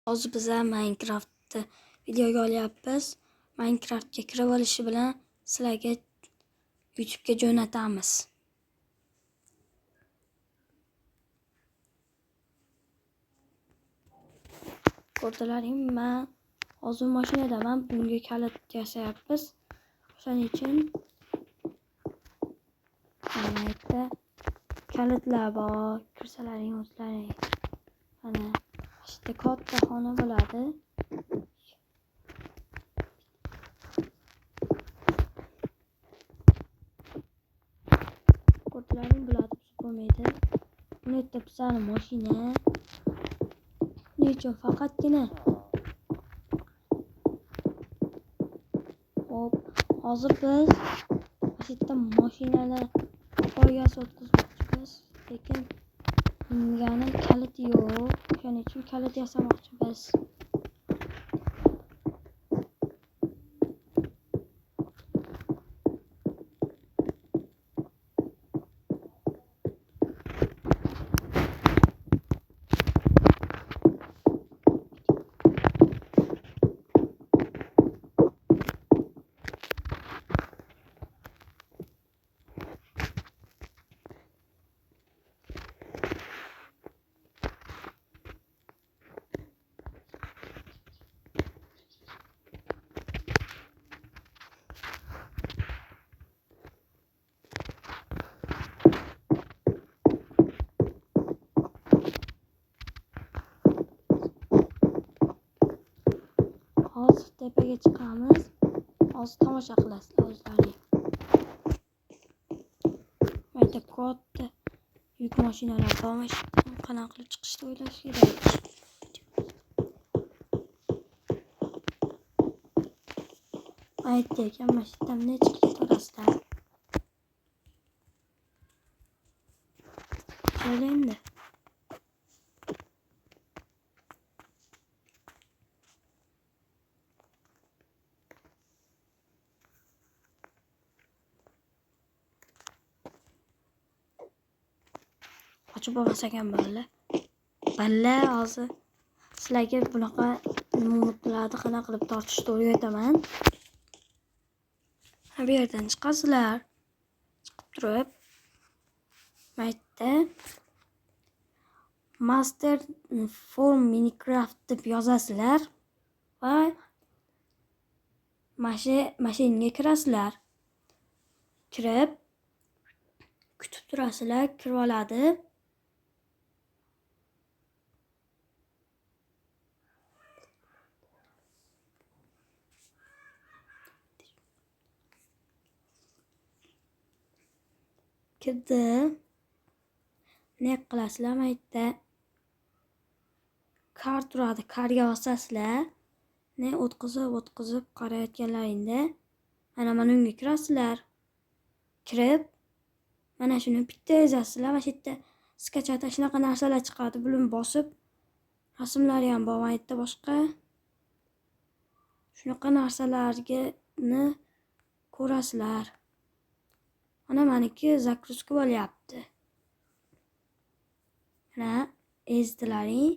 Hozir biz Minecraftni videoga olyapmiz. Minecraftga kirib olishi bilan sizlarga YouTube'ga jo'natamiz. Ko'rdilaringmi, men hozir mashinadaman. Bunga kalit yasayapmiz. O'shaning uchun mana yerda kalitlar bor. Kirsalaring o'zlaring. Mana işte katta xona bo'ladi. Ko'rdilaring bo'ladi, bo'lmaydi. Buni yerda bizani mashina. Nechun faqatgina. Hop, hozir biz yerda mashinalar poygasi o'tkazmoqchimiz, lekin bunga kalit yo'q. O'shaning uchun kalit yasamoqchimiz. Hozir tepaga chiqamiz. Hozir tomosha qilasizlar o'zlaring. Mayda katta yuk mashinalar bormish. Qanaqa qilib chiqishni o'ylash kerak. Aytdik, ammo shundan chiqib turasizlar. Endi ochib bo'lmasak ham balla hozir sizlarga bunaqa mutlarni qanaqa qilib tortishni o'rgataman. Bu yerdan chiqasizlar. Chiqib turib mayda Master for Minecraft deb yozasizlar va mashinaga kirasizlar. Kirib kutib turasizlar, kirib oladi. Kirdi. Ne qilasizlar? Mayda kar turadi, karga bosasizlar. Ne o'tkazib qarayotganlaringda mana unga kirasizlar. Kirib mana shuni bitta yozasizlar. Mana shu yerda skachada shunaqa narsalar chiqadi. Buni bosib rasmlari ham bor mayda boshqa. Shunaqa narsalarni ko'rasizlar. Mana meniki zagruzka bo'lyapti. Mana ezdilaring.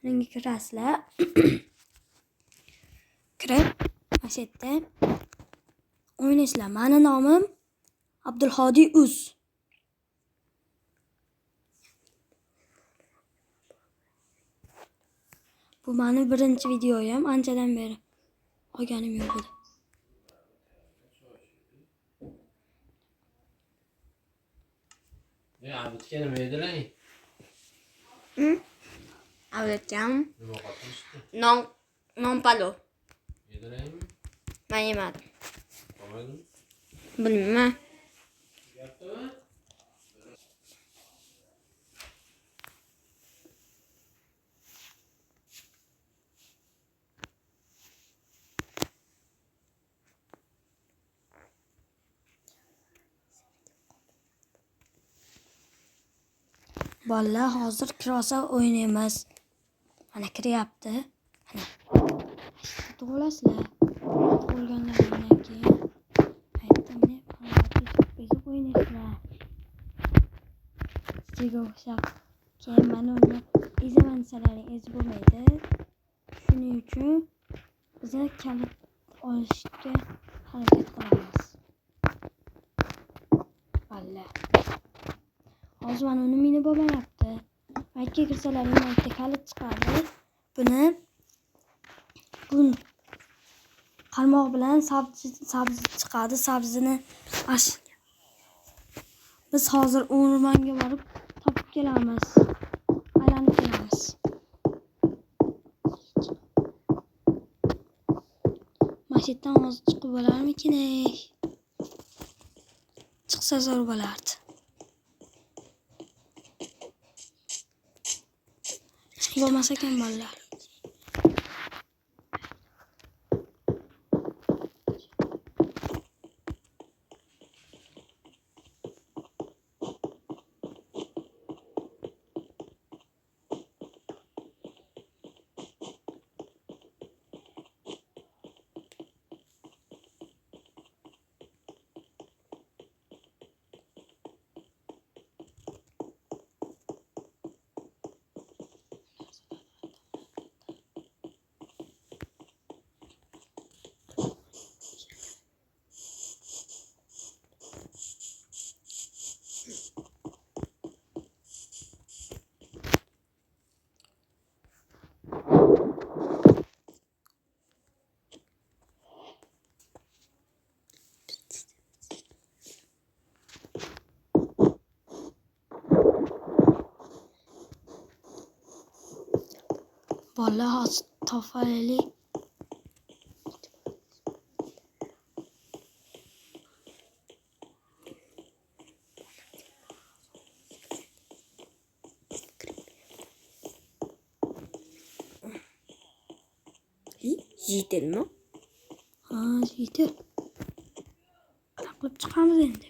Bunga kirasizlar. Kirib mana shu yerda o'ynaysizlar. Meni nomim Abdulhodiy Uz. Bu mening birinchi videoyim, anchadan beri olganim yo'q edi. Ya, abitga nima yediring? Avlatgan Nima qotishdi? non palov. Yediraymi? Men yemadim. Olmadimi? Bilmayman. Gapmi? Bolalar hozir kirosa o'ynaymiz. Mana kiryapti. Mana. To'g'lasizlar. To'g'langandan keyin aytdim, bezib o'ynaysizlar. Sizga o'xshab keyin mana uni ezaman desalaring ezib bo'lmaydi. uchun biza kalit olishga harakat qilamiz. Valla. Hozir mana uni minib bo'lmayapti. Maytga kirsalaring maytda kalit chiqadi. Buni qarmoq bilan sabzi chiqadi. Sabzini biz hozir o'rmonga borib topib kelamiz. Aylanib kelamiz. Masjiddan hozir chiqib bo'larmikin? Chiqsa zo'r bo'lardi. Chiqib bo'lmas ekan bolalar. Vallahi hozir topaylik. Jitel mi? Ha, jitel. Qanaqa qilib chiqamiz endi?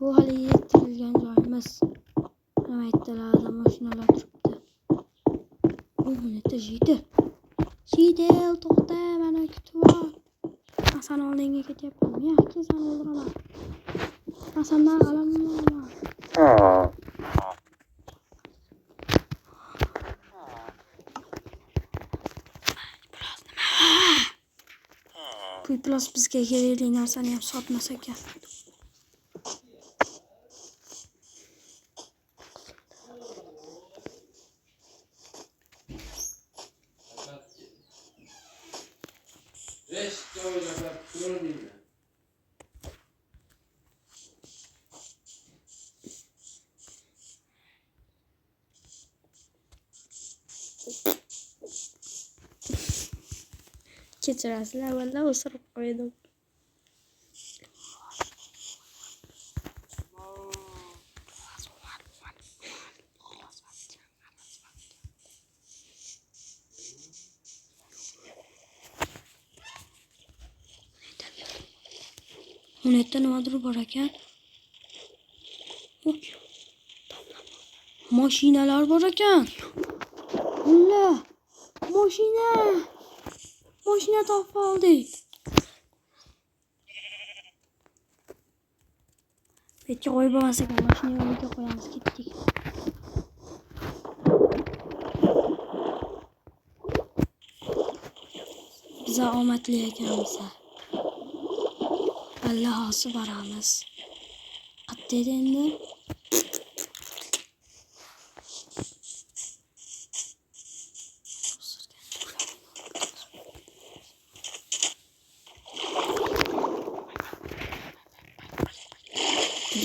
Bu hali yettirilgan joyimiz. Nima aytdilarda mashinalar turibdi. Bu neta jitel. Jitel, to'xta, mana kutib ol. Men seni oldinga ketyapman. Yo'q, seni o'ldiraman. Men sendan g'alabaman. Plus bizga kerakli narsani ham sotmas ekan. Besh joylab ko'rdingmi? Kechirasizlar, vallahi o'sirib qo'ydim. Unetda nimadir bor ekan. Mashinalar bor ekan. Ulla, mashina topib oldik. Betga qo'yib bo'lmas ekan, mashinaga olib qo'yamiz, ketdik. Biza omadli ekanmiz. Valla hozir boramiz. Qattiq endi.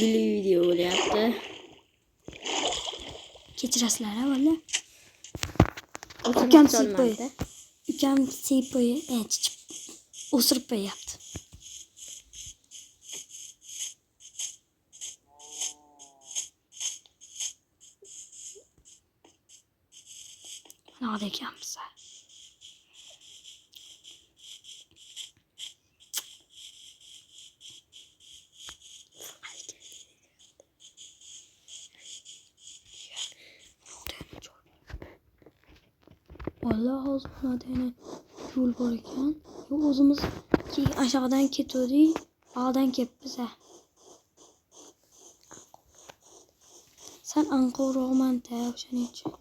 Video bo'lyapti. Kechirasizlar, valla. Ukam solmadi. Ukam sepay, o'sirib qo'yapti. Mana ekanmiz. Valla hozir bunadani yo'l bor ekan. O'zimiz aşağıdan ketdik, ağdan kelibmiz. Sen anqavroqman-da o'shaning uchun.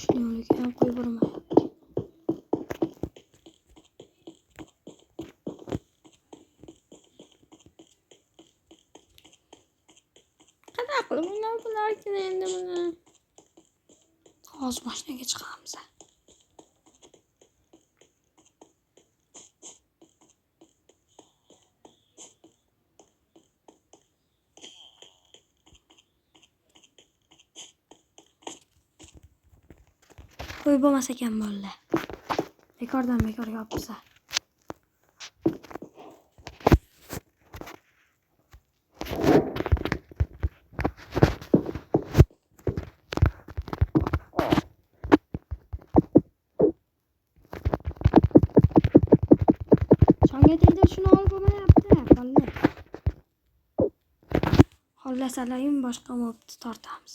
Shuni yo'liga ham qo'yib yubormayapti. Qanaqa qilib bundan bo'larkin endi buni? Hozir mashinaga chiqamiz. Qo'yib bo'lmas ekan bolalar. Bekordan bekorga olib biza. Chonga tegdi shuni olib bo'lmayapti bolalar. Xollasalayim boshqa mobni tortamiz.